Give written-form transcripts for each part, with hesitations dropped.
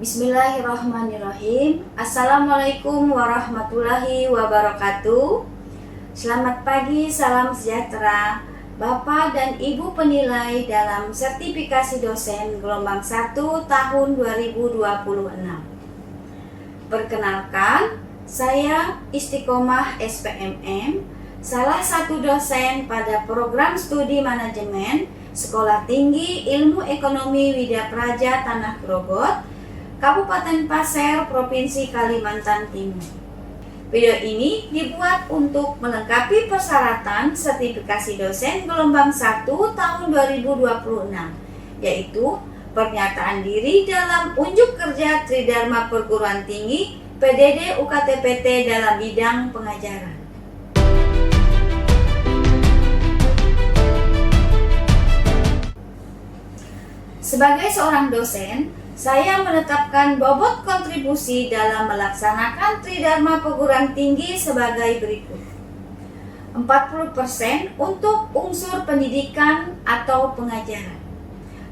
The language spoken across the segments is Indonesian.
Bismillahirrahmanirrahim. Assalamualaikum warahmatullahi wabarakatuh. Selamat pagi, salam sejahtera Bapak dan Ibu penilai dalam sertifikasi dosen gelombang 1 tahun 2026. Perkenalkan, saya Istiqomah SPMM, salah satu dosen pada program studi manajemen Sekolah Tinggi Ilmu Ekonomi Widya Praja Tanah Grogot, Kabupaten Pasir, Provinsi Kalimantan Timur. Video ini dibuat untuk melengkapi persyaratan sertifikasi dosen gelombang 1 tahun 2026, yaitu pernyataan diri dalam unjuk kerja Tridharma Perguruan Tinggi PDD UKT-PT dalam bidang pengajaran. Sebagai seorang dosen, saya menetapkan bobot kontribusi dalam melaksanakan Tridharma Perguruan Tinggi sebagai berikut. 40% untuk unsur pendidikan atau pengajaran.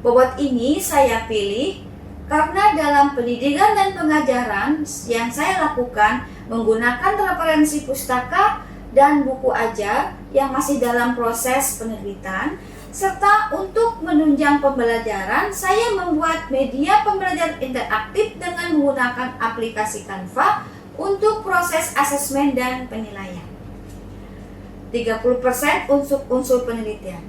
Bobot ini saya pilih karena dalam pendidikan dan pengajaran yang saya lakukan menggunakan referensi pustaka dan buku ajar yang masih dalam proses penerbitan, serta untuk menunjang pembelajaran, saya membuat media pembelajaran interaktif dengan menggunakan aplikasi Canva untuk proses asesmen dan penilaian. 30% unsur penelitian.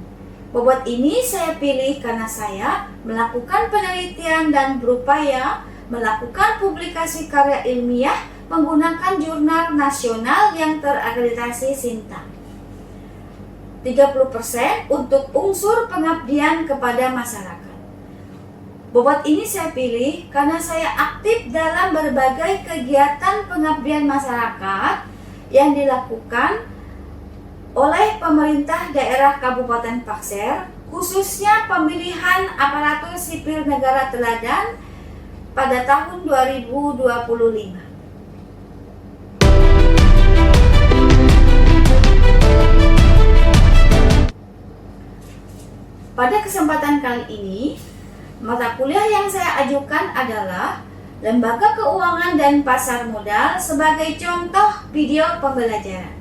Bobot ini saya pilih karena saya melakukan penelitian dan berupaya melakukan publikasi karya ilmiah menggunakan jurnal nasional yang terakreditasi Sinta. 30% untuk unsur pengabdian kepada masyarakat. Bobot ini saya pilih karena saya aktif dalam berbagai kegiatan pengabdian masyarakat yang dilakukan oleh pemerintah daerah Kabupaten Pasir, khususnya pemilihan aparatur sipil negara teladan pada tahun 2025. Pada kesempatan kali ini, mata kuliah yang saya ajukan adalah Lembaga Keuangan dan Pasar Modal sebagai contoh video pembelajaran.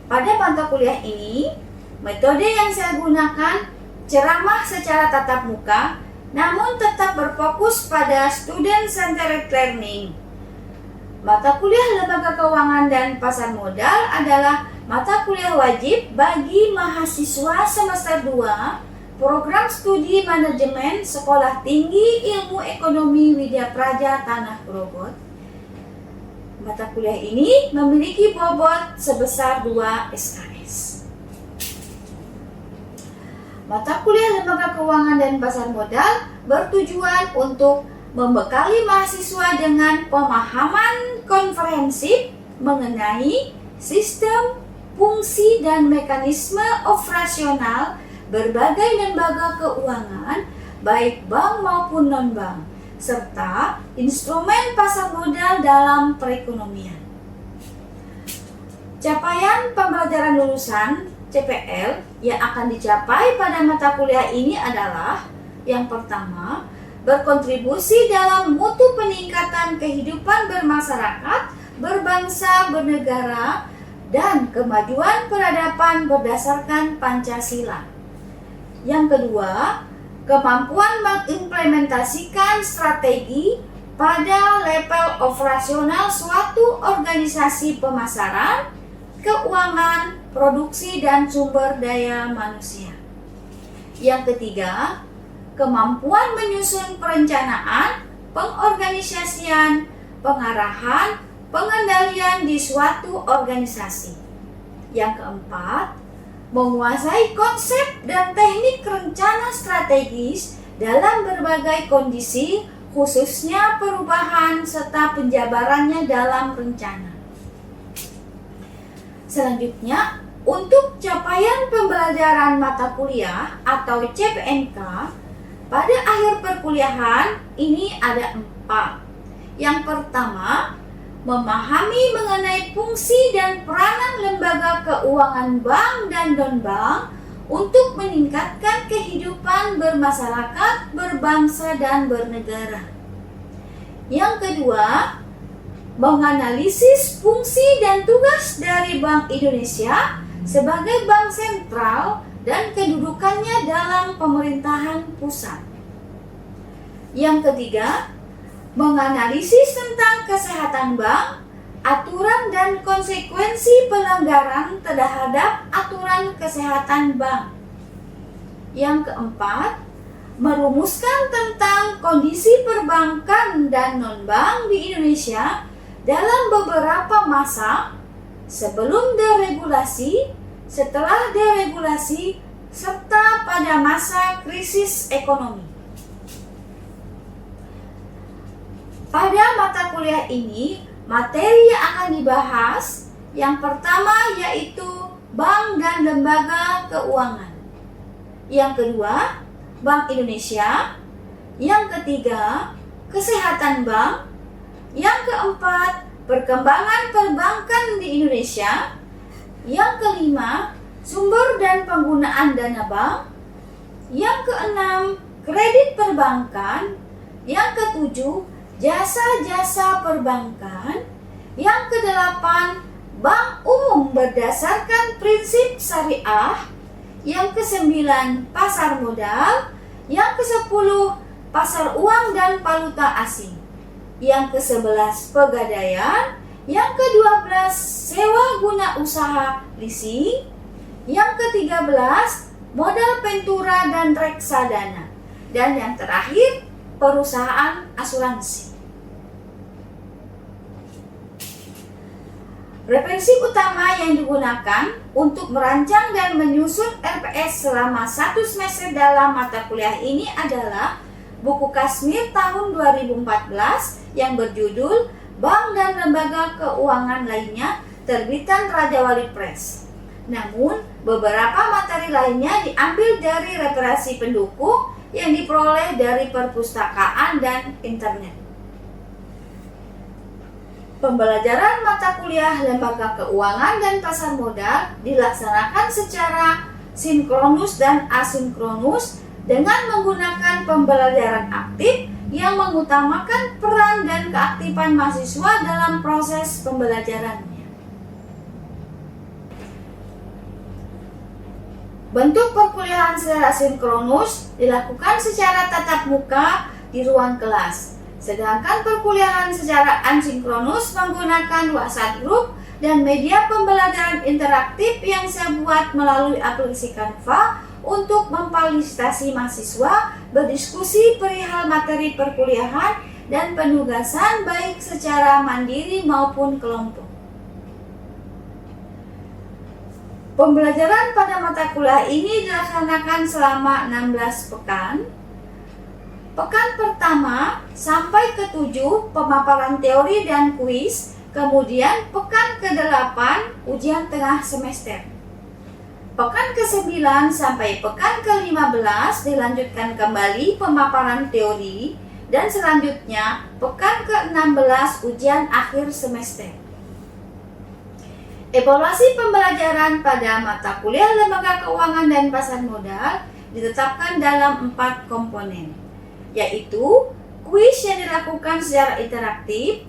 Pada mata kuliah ini, metode yang saya gunakan ceramah secara tatap muka, namun tetap berfokus pada student-centered learning. Mata kuliah Lembaga Keuangan dan Pasar Modal adalah mata kuliah wajib bagi mahasiswa semester 2 program studi manajemen Sekolah Tinggi Ilmu Ekonomi Widya Praja Tanah Grogot. Mata kuliah ini memiliki bobot sebesar 2 SKS. Mata kuliah Lembaga Keuangan dan Pasar Modal bertujuan untuk membekali mahasiswa dengan pemahaman komprehensif mengenai sistem, fungsi, dan mekanisme operasional berbagai lembaga keuangan, baik bank maupun non-bank, serta instrumen pasar modal dalam perekonomian. Capaian pembelajaran lulusan CPL yang akan dicapai pada mata kuliah ini adalah: yang pertama, berkontribusi dalam mutu peningkatan kehidupan bermasyarakat, berbangsa, bernegara, dan kemajuan peradaban berdasarkan Pancasila. Yang kedua, kemampuan mengimplementasikan strategi pada level operasional suatu organisasi pemasaran, keuangan, produksi, dan sumber daya manusia. Yang ketiga, kemampuan menyusun perencanaan, pengorganisasian, pengarahan, pengendalian di suatu organisasi. Yang keempat, menguasai konsep dan teknik rencana strategis dalam berbagai kondisi, khususnya perubahan serta penjabarannya dalam rencana. Selanjutnya, untuk capaian pembelajaran mata kuliah atau CPNK pada akhir perkuliahan ini ada 4. Yang pertama, memahami mengenai fungsi dan peranan lembaga keuangan bank dan non-bank untuk meningkatkan kehidupan bermasyarakat, berbangsa, dan bernegara. Yang kedua, menganalisis fungsi dan tugas dari Bank Indonesia sebagai bank sentral dan kedudukannya dalam pemerintahan pusat. Yang ketiga, menganalisis tentang kesehatan bank, aturan dan konsekuensi pelanggaran terhadap aturan kesehatan bank. Yang keempat, merumuskan tentang kondisi perbankan dan non-bank di Indonesia dalam beberapa masa sebelum deregulasi, setelah deregulasi, serta pada masa krisis ekonomi. Pada mata kuliah ini, materi yang akan dibahas yang pertama yaitu bank dan lembaga keuangan. Yang kedua, Bank Indonesia. Yang ketiga, kesehatan bank. Yang keempat, perkembangan perbankan di Indonesia. Yang kelima, sumber dan penggunaan dana bank. Yang keenam, kredit perbankan. Yang ketujuh, jasa-jasa perbankan. Yang kedelapan, bank umum berdasarkan prinsip syariah. Yang kesembilan, pasar modal. Yang kesepuluh, pasar uang dan valuta asing. Yang kesebelas, pegadaian. Yang kedua belas, sewa guna usaha leasing. Yang ke-13, modal ventura dan reksadana. Dan yang terakhir, perusahaan asuransi. Referensi utama yang digunakan untuk merancang dan menyusun RPS selama 1 semester dalam mata kuliah ini adalah buku Kashmir tahun 2014 yang berjudul Bank dan Lembaga Keuangan Lainnya, terbitan Raja Wali Press. Namun, beberapa materi lainnya diambil dari referensi pendukung yang diperoleh dari perpustakaan dan internet. Pembelajaran mata kuliah lembaga keuangan dan pasar modal dilaksanakan secara sinkronus dan asinkronus dengan menggunakan pembelajaran aktif yang mengutamakan peran dan keaktifan mahasiswa dalam proses pembelajarannya. Bentuk perkuliahan secara sinkronus dilakukan secara tatap muka di ruang kelas. Sedangkan perkuliahan secara asinkronus menggunakan WhatsApp group dan media pembelajaran interaktif yang saya buat melalui aplikasi Canva untuk memfasilitasi mahasiswa berdiskusi perihal materi perkuliahan dan penugasan baik secara mandiri maupun kelompok. Pembelajaran pada mata kuliah ini dilaksanakan selama 16 pekan. Pekan pertama sampai ke-7 pemaparan teori dan kuis, kemudian pekan ke-8 ujian tengah semester. Pekan ke-9 sampai pekan ke-15 dilanjutkan kembali pemaparan teori dan selanjutnya pekan ke-16 ujian akhir semester. Evaluasi pembelajaran pada mata kuliah lembaga keuangan dan pasar modal ditetapkan dalam 4 komponen, yaitu kuis yang dilakukan secara interaktif,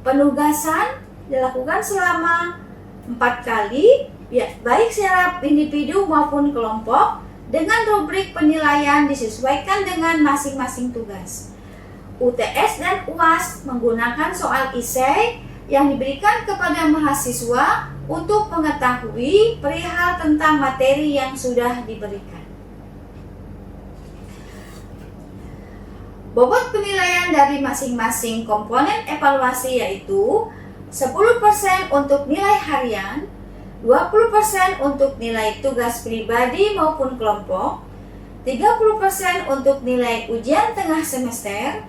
penugasan dilakukan selama 4 kali, baik secara individu maupun kelompok, dengan rubrik penilaian disesuaikan dengan masing-masing tugas. UTS dan UAS menggunakan soal esai yang diberikan kepada mahasiswa untuk mengetahui perihal tentang materi yang sudah diberikan. Bobot penilaian dari masing-masing komponen evaluasi yaitu 10% untuk nilai harian, 20% untuk nilai tugas pribadi maupun kelompok, 30% untuk nilai ujian tengah semester,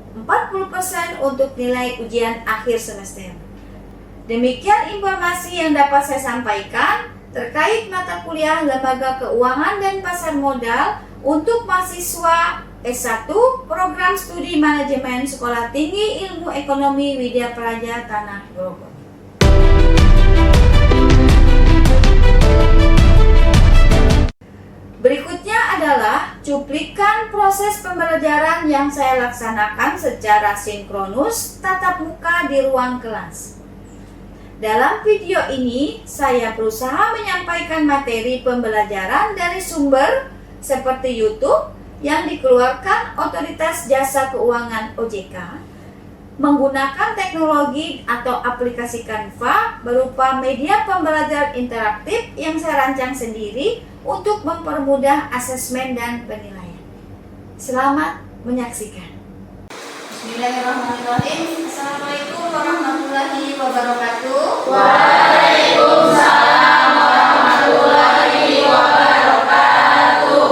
40% untuk nilai ujian akhir semester. Demikian informasi yang dapat saya sampaikan terkait mata kuliah lembaga keuangan dan pasar modal untuk mahasiswa S1 Program Studi Manajemen Sekolah Tinggi Ilmu Ekonomi Widya Praja Tanah Grogol. Berikutnya adalah cuplikan proses pembelajaran yang saya laksanakan secara sinkronus tatap muka di ruang kelas. Dalam video ini, saya berusaha menyampaikan materi pembelajaran dari sumber seperti YouTube yang dikeluarkan Otoritas Jasa Keuangan OJK, menggunakan teknologi atau aplikasi Canva berupa media pembelajaran interaktif yang saya rancang sendiri untuk mempermudah asesmen dan penilaian. Selamat menyaksikan. Bismillahirrahmanirrahim. Assalamualaikum warahmatullahi wabarakatuh. Waalaikumsalam warahmatullahi wabarakatuh.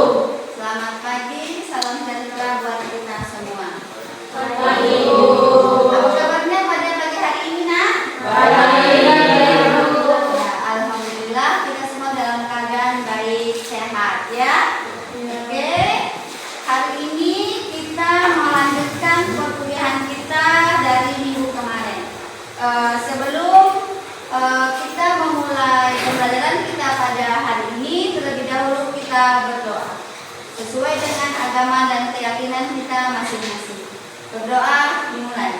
Selamat pagi, salam sejahtera buat kita semua. Pagi. Apa kabarnya pada pagi hari ini, Nak? Baik. Ya, alhamdulillah kita semua dalam keadaan baik, sehat ya. Oke. Hari ini kita melanjutkan perkuliahan kita dari minggu kemarin. Sebelum kita memulai pembelajaran kita pada hari ini, terlebih dahulu kita berdoa sesuai dengan agama dan keyakinan kita masing-masing. Berdoa dimulai.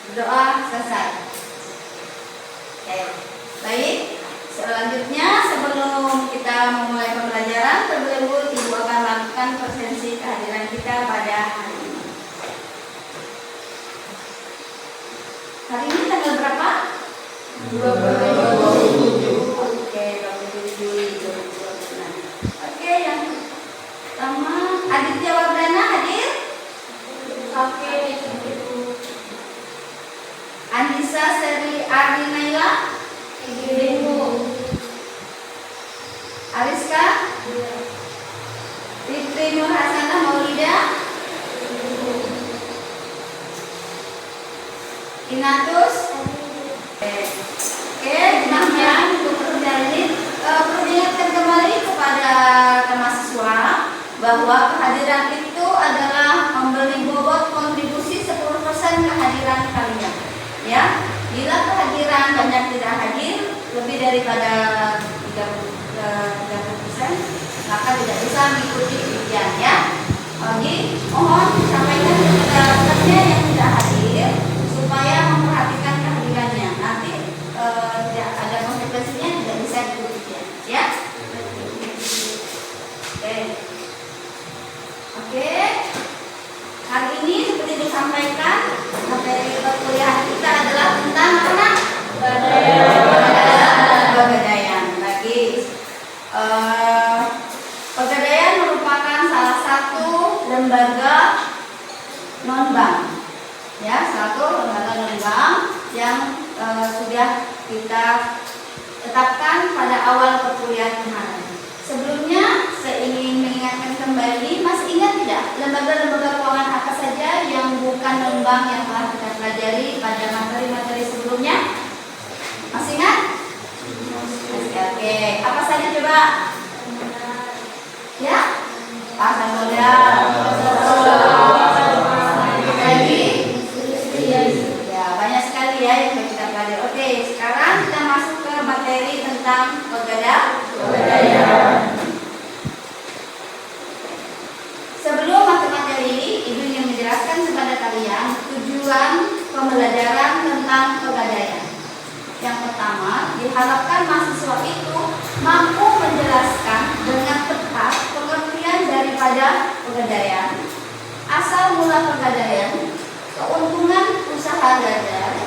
Berdoa selesai. Oke, baik. Selanjutnya, sebelum kita memulai pembelajaran, terlebih dahulu Ibu akan melakukan presensi kehadiran kita pada hari ini. Hari ini tanggal berapa? 27. Oke, 27 Juli 2026. Oke, yang pertama Aditya Wardana hadir? Oke, Anissa Seri Ardi Naila? Ariska? Fitri Nur Hasanah Maulida? Inatus? Oke, jemaahnya untuk perjalanan ini perlu diingatkan kembali kepada mahasiswa bahwa kehadiran itu adalah memberi bobot kontribusi 10% kehadiran kalian. Ya, bila kehadiran banyak tidak hadir lebih daripada 30%, maka tidak bisa mengikuti ujian ya. Jadi mohon disampaikan kepada rekannya yang tidak hadir supaya memperhatikan kehadirannya. Nanti tidak ada konsekuensinya, tidak bisa diikuti ujian ya. Oke. Hari ini seperti disampaikan materi perkuliahan kita adalah tentang apa? Pegadaian. Lagi Pegadaian merupakan salah satu lembaga non-bank, ya, satu lembaga non-bank yang sudah kita tetapkan pada awal perkuliahan kemarin. Sebelumnya saya ingin mengingatkan kembali, masih ingat tidak lembaga-lembaga keuangan apa saja yang bukan non-bank yang telah kita pelajari pada materi-materi sebelumnya? Masih ingat? Oke, apa saja coba? Ya, pasar modal. Lagi? Ya, banyak sekali ya yang kita pelajari. Oke, sekarang kita masuk ke materi tentang pegadaian. Sebelum masuk materi, Ibu ingin menjelaskan kepada kalian tujuan pembelajaran tentang pegadaian. Yang pertama, diharapkan mahasiswa itu mampu menjelaskan dengan tepat pengertian daripada pegadaian, asal mula pegadaian, keuntungan usaha gadai,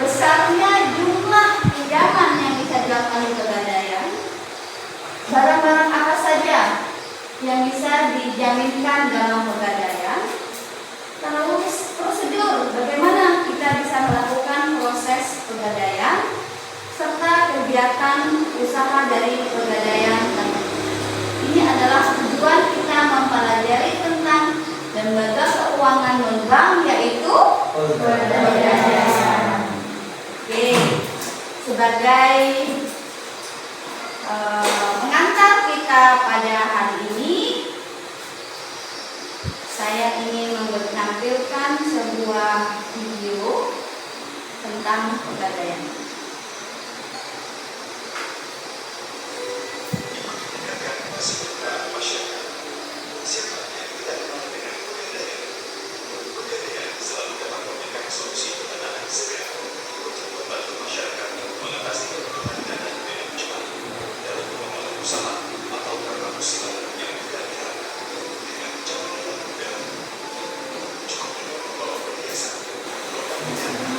besarnya jumlah pinjaman yang bisa dilakukan di pegadaian, barang-barang apa saja yang bisa dijaminkan dalam pegadaian, terus prosedur bagaimana kita bisa melakukan proses pegadaian, serta kegiatan usaha dari pegadaian. Ini adalah tujuan kita mempelajari tentang lembaga keuangan non-bank, yaitu pegadaian. Oke, sebagai pengantar kita pada hari ini, saya ingin menampilkan sebuah video tentang tentang pegadaian.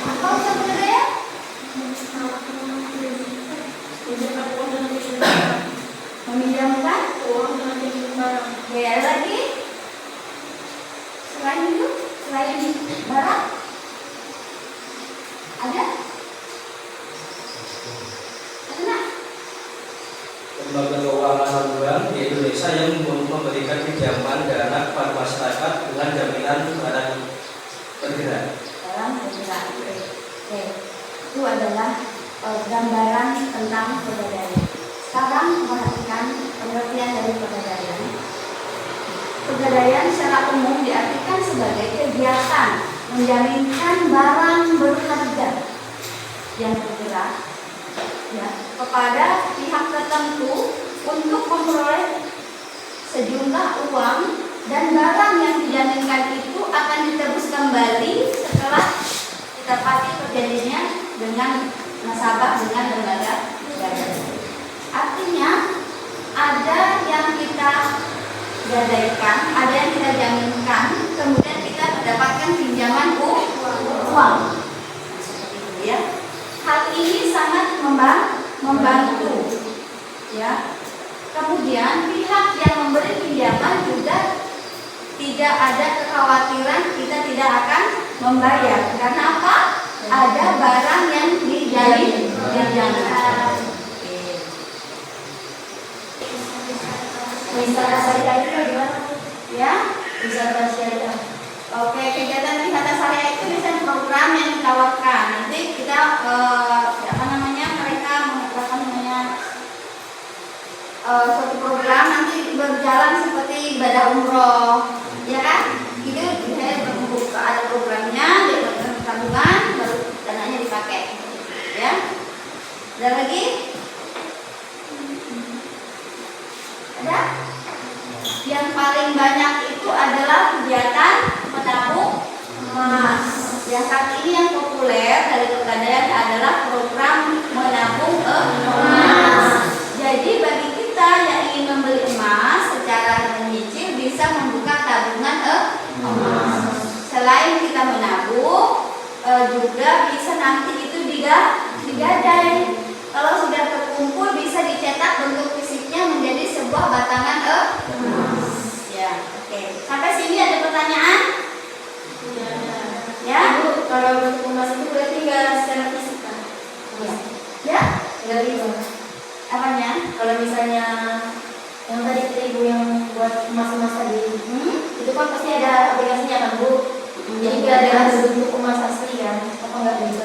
Apa usaha pegadaian? Meminjamkan uang dengan pinjam barang. Ada lagi? Selain itu, selain barang, ada? Ada nggak? Lembaga keuangan non-bank di Indonesia yang memberikan pinjaman dana kepada masyarakat dengan jaminan barang bergerak. Barang bergerak. Oke, itu adalah gambaran tentang pegadaian. Sekarang perhatikan pengertian dari pegadaian. Pegadaian secara umum diartikan sebagai kegiatan menjaminkan barang berharga yang bergerak ya, kepada pihak tertentu untuk memperoleh sejumlah uang, dan barang yang dijaminkan itu akan ditebus kembali setelah ditepati perjanjiannya dengan nasabah, dengan lembaga pegadaian. Artinya ada yang kita gadaikan, ada yang kita jaminkan, kemudian kita mendapatkan pinjaman uang. Seperti itu ya. Hal ini sangat membantu ya. Kemudian pihak yang memberi pinjaman juga tidak ada kekhawatiran kita tidak akan membayar. Karena apa? Ada barang yang dijaminkan. Wisata syariah itu gimana? Ya, wisata syariah. Oke, kegiatan wisata syariah itu bisa program yang ditawarkan. Nanti kita suatu program nanti berjalan seperti ibadah umroh, ya kan? Itu bisa ada programnya, ada tabungan, baru dananya dipakai, ya. Ada lagi? Ada? Yang paling banyak itu adalah kegiatan menabung emas. Yang saat ini yang populer dari pegadaian adalah program menabung emas. Jadi bagi kita yang ingin membeli emas secara menyicil bisa membuka tabungan emas. Selain kita menabung, juga bisa nanti itu digadai. Kalau sudah terkumpul bisa dicetak bentuk fisiknya menjadi sebuah batangan emas. Ya, oke. Sampai sini ada pertanyaan? Ya. Bu, kalau bentuk emas itu berarti nggak secara fisik kan? Ya. Dari itu. Apanya? Kalau misalnya yang tadi kata ibu yang buat emas-emas tadi, itu kan pasti ada aplikasinya kan Bu? Jadi nggak ada bentuk emas asli kan? Apa nggak bisa?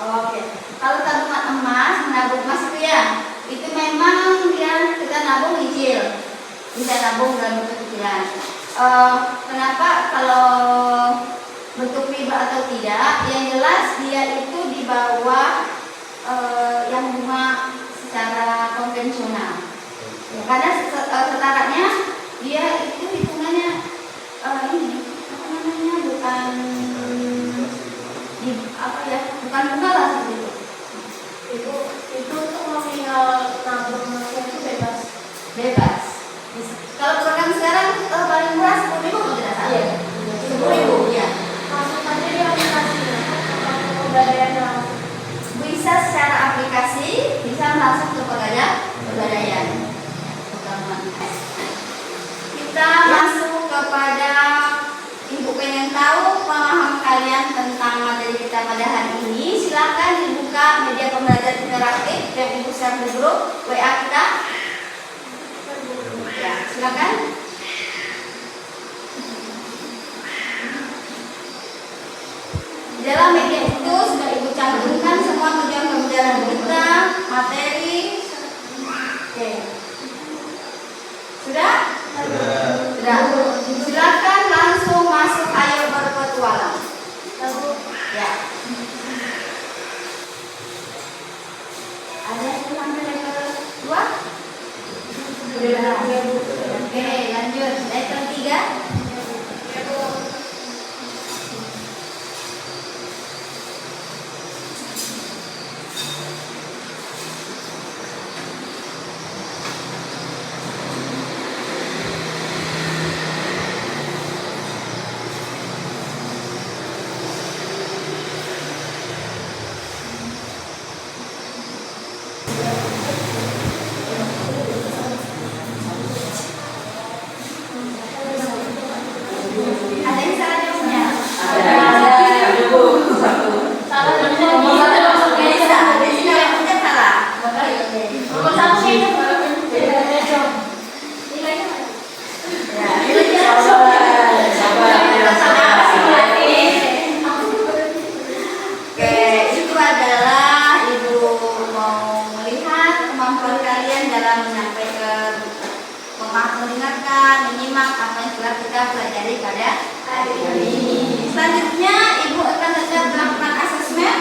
Oke. Kalau tabungan emas, menabung emas itu ya, itu memang dia kita nabung cicil, bisa nabung dalam bentuk cicilan. Kenapa kalau bentuk riba atau tidak? Yang jelas dia itu di bawah yang bunga secara konvensional. Ya, karena setaratnya dia itu hitungannya ini apa namanya, bukan bukan bunga lah seperti itu. Itu untuk nominal nabung emasnya itu Bebas. Kalau program sekarang paling murah 10.000 kalau tidak salah. Iya. 10.000 ya. masuk aja di aplikasinya untuk pembelian langsung. Bisa secara aplikasi, bisa langsung ke pegadaian. Kita masuk kepada Ibu pengen tahu pemahaman kalian tentang materi kita pada hari ini. Silakan dibuka media pembelajaran interaktif yang Ibu share di grup WA kita. Ya, silakan. Di dalam media itu sudah Ibu cantumkan semua tujuan pembelajaran kita, materi. Oke. Sudah? Sudah. Silakan langsung masuk, ayo berpetualang. Ya. mendengarkan, menyimak apa yang telah kita pelajari pada hari ini. Selanjutnya, Ibu akan tetap melakukan asesmen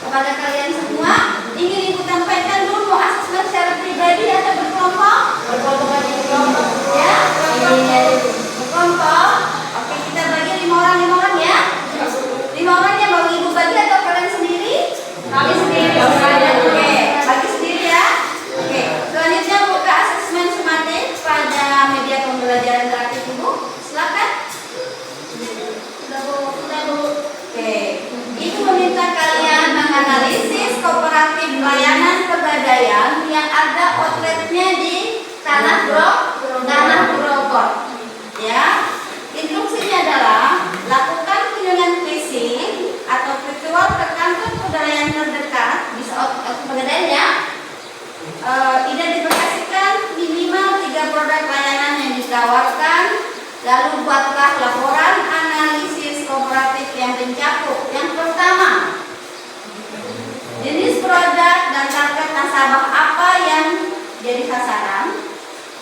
kepada kalian semua. Ingin Ibu sampaikan dulu asesmen secara pribadi atau berkelompok? Berkelompok ya, berkelompok. Oke, kita bagi 5 orang ya. 5 orang yang mau Ibu bagi atau kalian sendiri? Kami sendiri. Oke, bagi sendiri ya. Oke, selanjutnya buka asesmen sematik pada media pembelajaran interaktif Ibu. Silakan. Oke, Ibu meminta kalian menganalisis kooperatif layanan pegadaian yang ada outletnya di Tanah Grogol. Ya, instruksinya adalah lakukan kunjungan fisik atau virtual ke kantor pegadaian terdekat, bisa pegadaian ya. Identifikasikan minimal 3 produk layanan yang ditawarkan, lalu buatlah laporan analisis kooperatif yang mencakup. Yang pertama, jenis produk dan target nasabah apa yang jadi sasaran.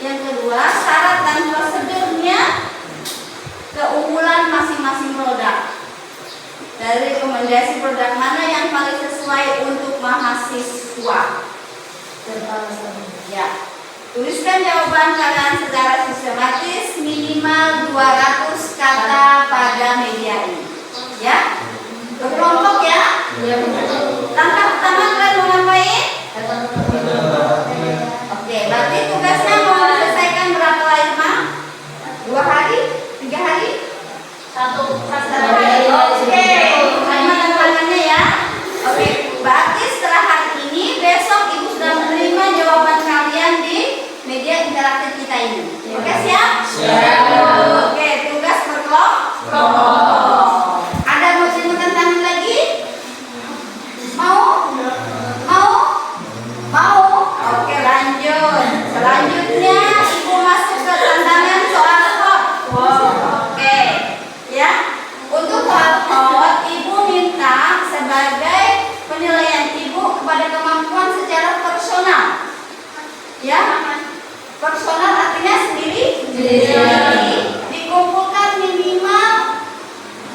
Yang kedua, syarat dan prosedurnya, keunggulan masing-masing produk. Dari rekomendasi produk mana yang paling sesuai untuk mahasiswa. Ya, tuliskan jawaban kalian secara sistematis, minimal 200 kata pada media ini. Ya, berkelompok ya. Langkah pertama kalian mau ngapain? Oke, berarti tugasnya mau selesaikan berapa lama? 2 hari? 3 hari? 1 hari. Oke, tangannya ya. Oke, berarti setelah hari ini, besok Ibu sudah menerima jawaban kalian di media interaktif kita ini. Oke, siap? Siap. Oke, tugas berkelompok. Ada mau cerita tentang lagi? Mau? Oke, lanjut. Selanjutnya Ibu masuk ke tantangan soal hot. Oke, ya. Untuk soal hot, Ibu minta sebagai penilaian Ibu kepada kemampuan secara personal. Ya, personal artinya sendiri. Dikumpulkan minimal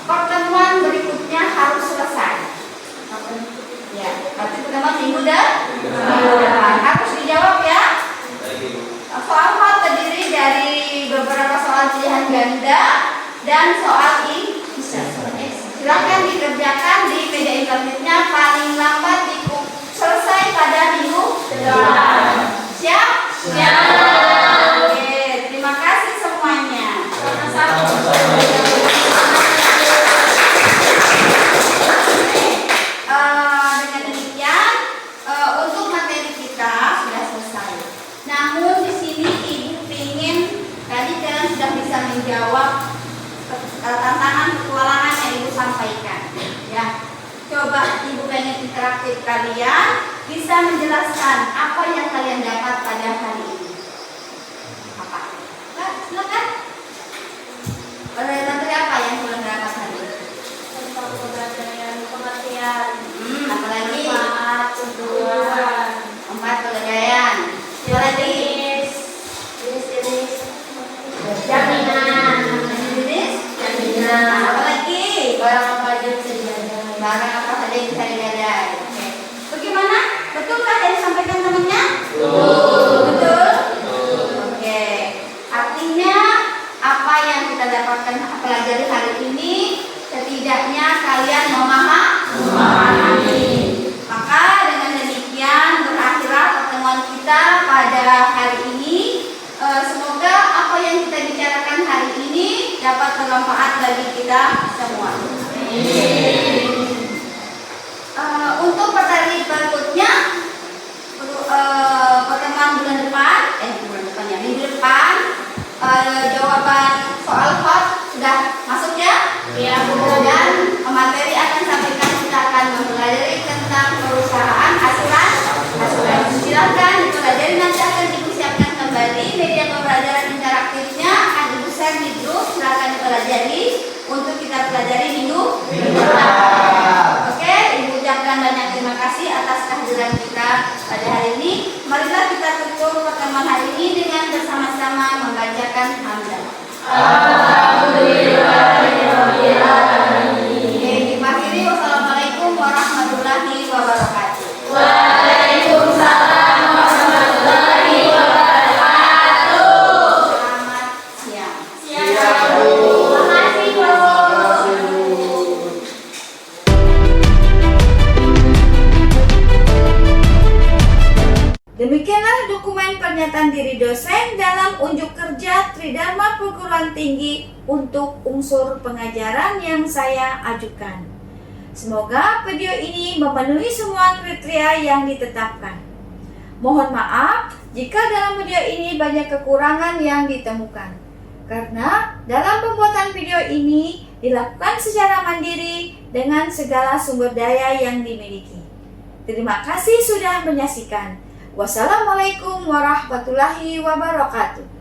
pertemuan berikutnya harus selesai. Ya, berarti pertemuan minggu depan harus dijawab ya. Soal hot terdiri dari beberapa soal pilihan ganda dan soal silakan dikerjakan di media interaktifnya paling lambat selesai pada minggu depan. Siap? Oke, terima kasih semuanya. Dengan demikian untuk materi kita sudah selesai. Namun di sini Ibu ingin tadi kalian sudah bisa menjawab tantangan petualangan yang Ibu sampaikan. Ya, coba Ibu pengen interaktif kalian bisa menjelaskan apa yang kalian dapat pada hari ini. Apa? Nah, silakan. Materi apa yang kalian dapat hari ini? Tentang pegadaian, pengertian, Apalagi? tujuan, 4 pegadaian. Siapa lagi? jenis-jenis jaminan, Apa lagi? barang apa aja bisa digadai. Barang apa saja yang bisa digadai. Oke. Bagaimana? Betulkah yang disampaikan temannya? Betul. Oke. Artinya apa yang kita dapatkan pelajari hari ini setidaknya kalian memahami. Maka dengan demikian berakhirlah pertemuan kita pada hari ini. Semoga apa yang kita bicarakan hari ini dapat bermanfaat bagi kita semua. Untuk materi berikutnya pertemuan bulan depan, minggu depan, jawaban soal hot sudah masuk ya? Iya. Dan materi akan sampaikan kita akan mempelajari tentang perusahaan asuransi. Silakan dipelajari, nanti akan Ibu siapkan kembali media pembelajaran interaktifnya, akan Ibu share di grup. Silakan dipelajari untuk kita pelajari minggu depan. Oke, Ibu ucapkan banyak terima kasih atas kehadiran kita pada hari ini. Marilah kita menutup pertemuan hari ini dengan bersama-sama membacakan hamdalah. Oke, diakhiri. Wassalamualaikum warahmatullahi wabarakatuh. Waalaikumsalam warahmatullahi wabarakatuh. Selamat siang. Siap, Bu. Makasih, Bu. Demikianlah dokumen pernyataan diri dosen dalam unjuk kerja Tridharma Perguruan Tinggi untuk unsur pengajaran yang saya ajukan. Semoga video ini memenuhi semua kriteria yang ditetapkan. Mohon maaf jika dalam video ini banyak kekurangan yang ditemukan, karena dalam pembuatan video ini dilakukan secara mandiri dengan segala sumber daya yang dimiliki. Terima kasih sudah menyaksikan. Wassalamualaikum warahmatullahi wabarakatuh.